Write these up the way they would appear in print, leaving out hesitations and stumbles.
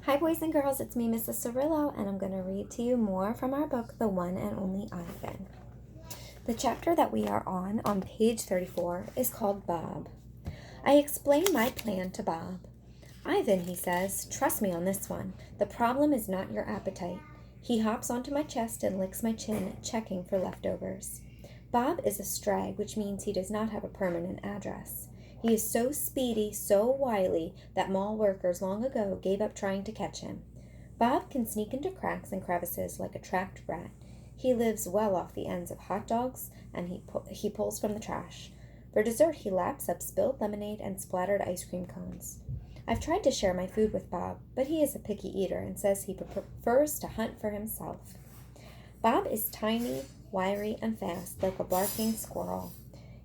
Hi boys and girls, it's me, Mrs. Cirillo, and I'm going to read to you more from our book, The One and Only Ivan. The chapter that we are on page 34, is called Bob. I explain my plan to Bob. Ivan, he says, trust me on this one. The problem is not your appetite. He hops onto my chest and licks my chin, checking for leftovers. Bob is a stray, which means he does not have a permanent address. He is so speedy, so wily, that mall workers long ago gave up trying to catch him. Bob can sneak into cracks and crevices like a trapped rat. He lives well off the ends of hot dogs, and he pulls from the trash. For dessert, he laps up spilled lemonade and splattered ice cream cones. I've tried to share my food with Bob, but he is a picky eater and says he prefers to hunt for himself. Bob is tiny, wiry, and fast, like a barking squirrel.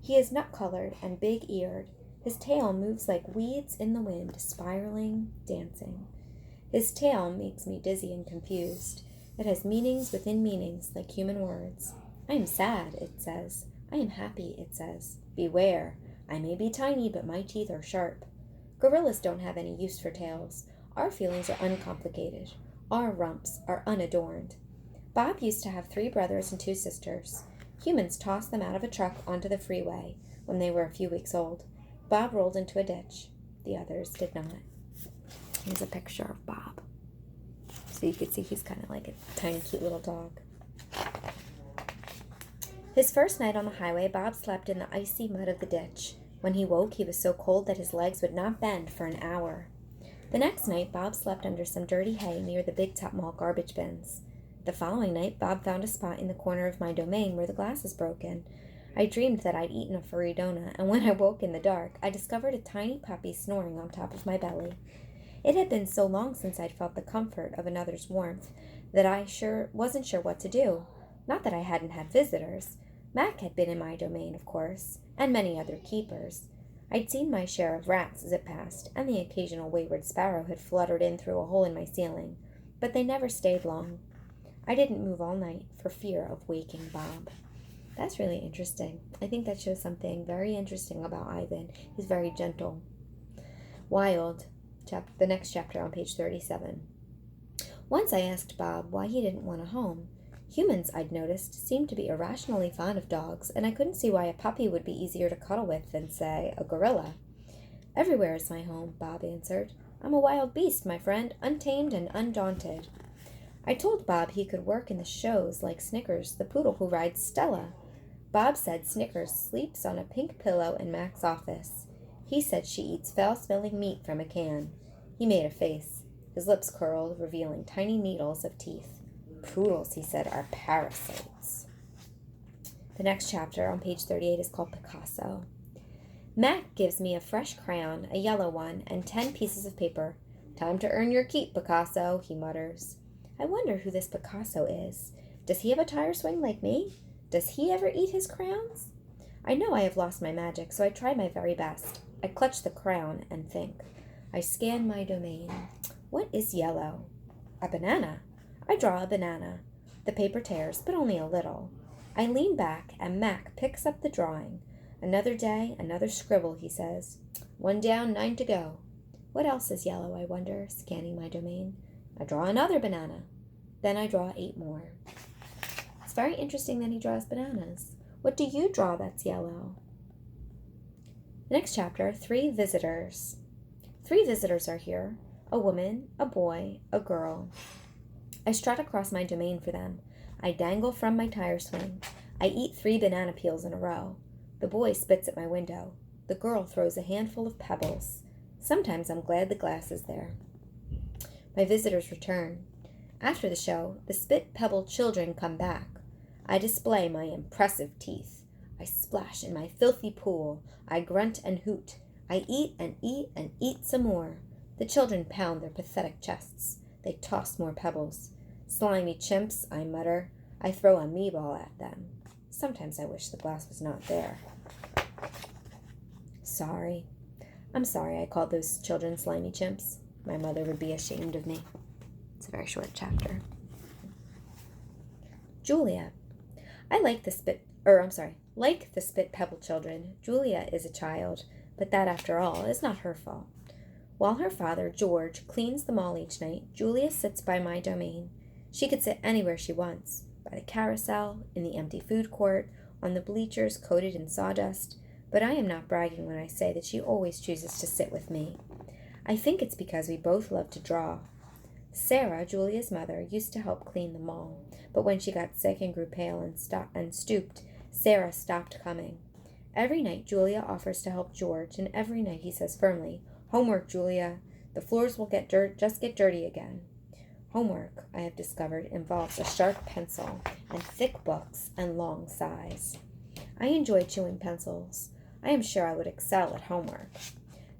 He is nut-colored and big-eared. His tail moves like weeds in the wind, spiraling, dancing. His tail makes me dizzy and confused. It has meanings within meanings, like human words. I am sad, it says. I am happy, it says. Beware. I may be tiny, but my teeth are sharp. Gorillas don't have any use for tails. Our feelings are uncomplicated. Our rumps are unadorned. Bob used to have 3 brothers and 2 sisters. Humans tossed them out of a truck onto the freeway when they were a few weeks old. Bob rolled into a ditch. The others did not. Here's a picture of Bob. So you can see he's kind of like a tiny, cute little dog. His first night on the highway, Bob slept in the icy mud of the ditch. When he woke, he was so cold that his legs would not bend for an hour. The next night, Bob slept under some dirty hay near the Big Top Mall garbage bins. The following night, Bob found a spot in the corner of my domain where the glass is broken. I dreamed that I'd eaten a furry donut, and when I woke in the dark, I discovered a tiny puppy snoring on top of my belly. It had been so long since I'd felt the comfort of another's warmth that I wasn't sure what to do. Not that I hadn't had visitors. Mac had been in my domain, of course, and many other keepers. I'd seen my share of rats as it passed, and the occasional wayward sparrow had fluttered in through a hole in my ceiling, but they never stayed long. I didn't move all night for fear of waking Bob. That's really interesting. I think that shows something very interesting about Ivan. He's very gentle. Wild. The next chapter on page 37. Once I asked Bob why he didn't want a home. Humans, I'd noticed, seemed to be irrationally fond of dogs, and I couldn't see why a puppy would be easier to cuddle with than, say, a gorilla. Everywhere is my home, Bob answered. I'm a wild beast, my friend, untamed and undaunted. I told Bob he could work in the shows like Snickers, the poodle who rides Stella. Bob said Snickers sleeps on a pink pillow in Mac's office. He said she eats foul-smelling meat from a can. He made a face. His lips curled, revealing tiny needles of teeth. Poodles, he said, are parasites. The next chapter on page 38 is called Picasso. Mac gives me a fresh crayon, a yellow one, and 10 pieces of paper. Time to earn your keep, Picasso, he mutters. I wonder who this Picasso is. Does he have a tire swing like me? Does he ever eat his crayons? I know I have lost my magic, so I try my very best. I clutch the crayon and think. I scan my domain. What is yellow? A banana. I draw a banana. The paper tears, but only a little. I lean back, and Mac picks up the drawing. Another day, another scribble, he says. 1 down, 9 to go. What else is yellow, I wonder, scanning my domain. I draw another banana. Then I draw 8 more. It's very interesting that he draws bananas. What do you draw that's yellow? The next chapter, 3 visitors. 3 visitors are here. A woman, a boy, a girl. I strut across my domain for them. I dangle from my tire swing. I eat 3 banana peels in a row. The boy spits at my window. The girl throws a handful of pebbles. Sometimes I'm glad the glass is there. My visitors return. After the show, the spit-pebble children come back. I display my impressive teeth. I splash in my filthy pool. I grunt and hoot. I eat and eat and eat some more. The children pound their pathetic chests. They toss more pebbles. Slimy chimps, I mutter. I throw a me-ball at them. Sometimes I wish the glass was not there. Sorry. I'm sorry I called those children slimy chimps. My mother would be ashamed of me. It's a very short chapter. Julia. Like the spit pebble children, Julia is a child, but that, after all, is not her fault. While her father, George, cleans the mall each night, Julia sits by my domain. She could sit anywhere she wants, by the carousel, in the empty food court, on the bleachers coated in sawdust, but I am not bragging when I say that she always chooses to sit with me. I think it's because we both love to draw. Sarah, Julia's mother, used to help clean the mall, but when she got sick and grew pale and stooped, Sarah stopped coming. Every night Julia offers to help George, and every night he says firmly, "Homework, Julia. The floors will get dirty again." Homework, I have discovered, involves a sharp pencil and thick books and long sighs. I enjoy chewing pencils. I am sure I would excel at homework.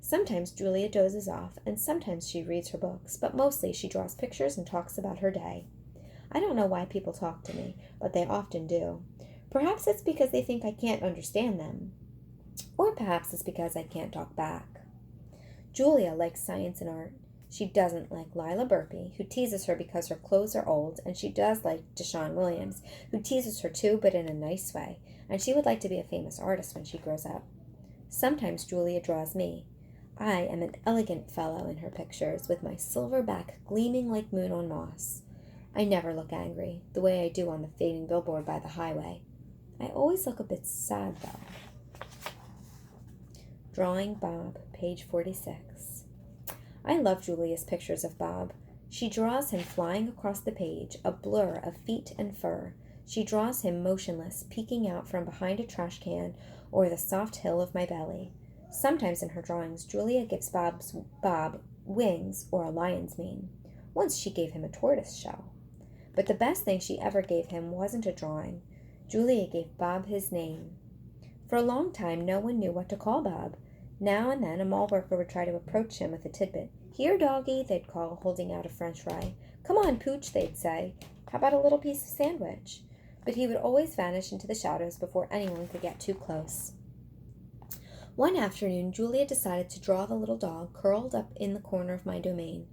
Sometimes Julia dozes off, and sometimes she reads her books, but mostly she draws pictures and talks about her day. I don't know why people talk to me, but they often do. Perhaps it's because they think I can't understand them, or perhaps it's because I can't talk back. Julia likes science and art. She doesn't like Lila Burpee, who teases her because her clothes are old, and she does like Deshaun Williams, who teases her too, but in a nice way, and she would like to be a famous artist when she grows up. Sometimes Julia draws me. I am an elegant fellow in her pictures, with my silver back gleaming like moon on moss. I never look angry, the way I do on the fading billboard by the highway. I always look a bit sad, though. Drawing Bob, page 46. I love Julia's pictures of Bob. She draws him flying across the page, a blur of feet and fur. She draws him motionless, peeking out from behind a trash can or the soft hill of my belly. Sometimes in her drawings, Julia gives Bob wings or a lion's mane. Once she gave him a tortoise shell. But the best thing she ever gave him wasn't a drawing. Julia gave Bob his name. For a long time, no one knew what to call Bob. Now and then, a mall worker would try to approach him with a tidbit. "Here, doggy," they'd call, holding out a French fry. "Come on, Pooch," they'd say. "How about a little piece of sandwich?" But he would always vanish into the shadows before anyone could get too close. One afternoon, Julia decided to draw the little dog curled up in the corner of my domain.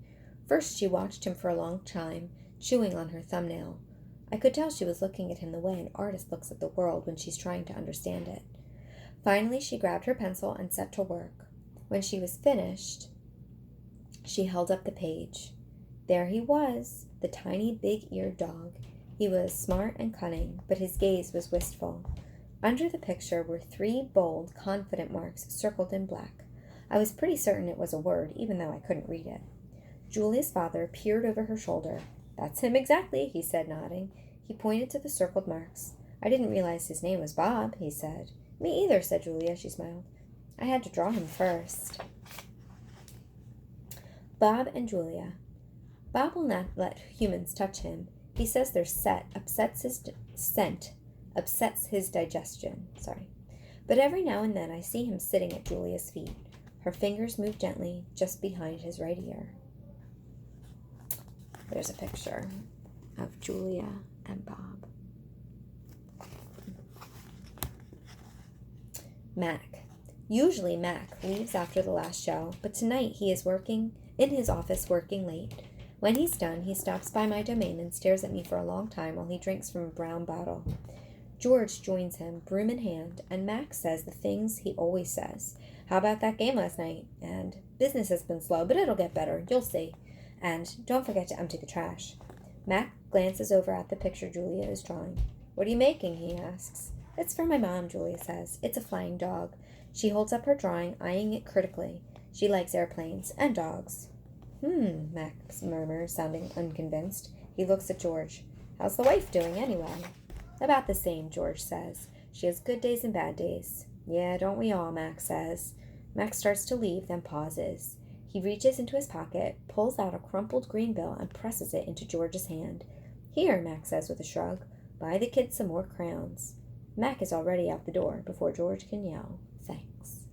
First, she watched him for a long time, chewing on her thumbnail. I could tell she was looking at him the way an artist looks at the world when she's trying to understand it. Finally, she grabbed her pencil and set to work. When she was finished, she held up the page. There he was, the tiny big-eared dog. He was smart and cunning, but his gaze was wistful. Under the picture were 3 bold, confident marks circled in black. I was pretty certain it was a word, even though I couldn't read it. Julia's father peered over her shoulder. "That's him exactly," he said, nodding. He pointed to the circled marks. "I didn't realize his name was Bob," he said. "Me either," said Julia. She smiled. "I had to draw him first." Bob and Julia. Bob will not let humans touch him. He says their scent upsets his digestion. But every now and then I see him sitting at Julia's feet. Her fingers move gently just behind his right ear. There's a picture of Julia and Bob. Mac. Usually Mac leaves after the last show, but tonight he is working in his office working late. When he's done, he stops by my domain and stares at me for a long time while he drinks from a brown bottle. George joins him, broom in hand, and Mac says the things he always says. "How about that game last night?" And "Business has been slow, but it'll get better, you'll see." And "Don't forget to empty the trash." Mac glances over at the picture Julia is drawing. "What are you making?" he asks. "It's for my mom," Julia says. "It's a flying dog." She holds up her drawing, eyeing it critically. She likes airplanes and dogs. Mac murmurs, sounding unconvinced. He looks at George. "How's the wife doing, anyway?" "About the same," George says. "She has good days and bad days." "Yeah, don't we all?" Mac says. Mac starts to leave, then pauses. He reaches into his pocket, pulls out a crumpled green bill, and presses it into George's hand. "Here," Mac says with a shrug. "Buy the kids some more crowns." Mac is already out the door before George can yell, "Thanks."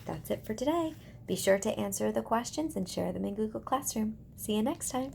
That's it for today. Be sure to answer the questions and share them in Google Classroom. See you next time.